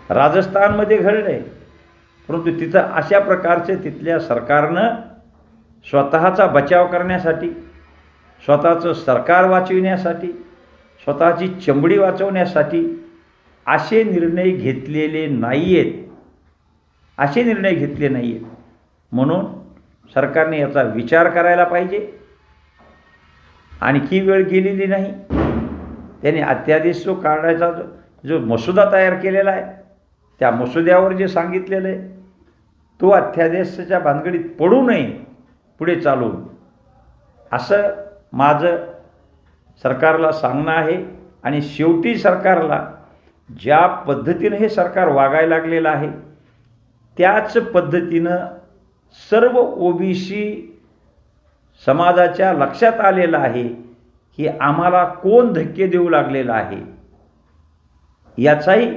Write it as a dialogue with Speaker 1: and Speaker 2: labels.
Speaker 1: राजस्थानमध्ये घडलं आहे, परंतु तिथं अशा प्रकारचे तिथल्या सरकारनं स्वतःचा बचाव करण्यासाठी, स्वतःचं सरकार वाचविण्यासाठी, स्वतःची चमडी वाचवण्यासाठी असे निर्णय घेतलेले नाही आहेत. असे निर्णय घेतले नाही आहेत. म्हणून सरकारने याचा विचार करायला पाहिजे. आणखी वेळ गेलेली नाही. त्यांनी अध्यादेश जो काढायचा जो मसुदा तयार केलेला आहे, त्या मसुद्यावर जे सांगितलेलं आहे, तो अध्यादेशाच्या भानगडीत पडू नये पुढे चालून, असं माझं सरकारला सांगणं आहे. आणि शेवटी सरकारला ज्या पद्धतीनं हे सरकार वागायला लागलेलं आहे, त्याच पद्धतीनं सर्व ओबीसी समाजाच्या लक्षात आलेलं आहे की आम्हाला कोण धक्के देऊ लागलेला आहे, याचाही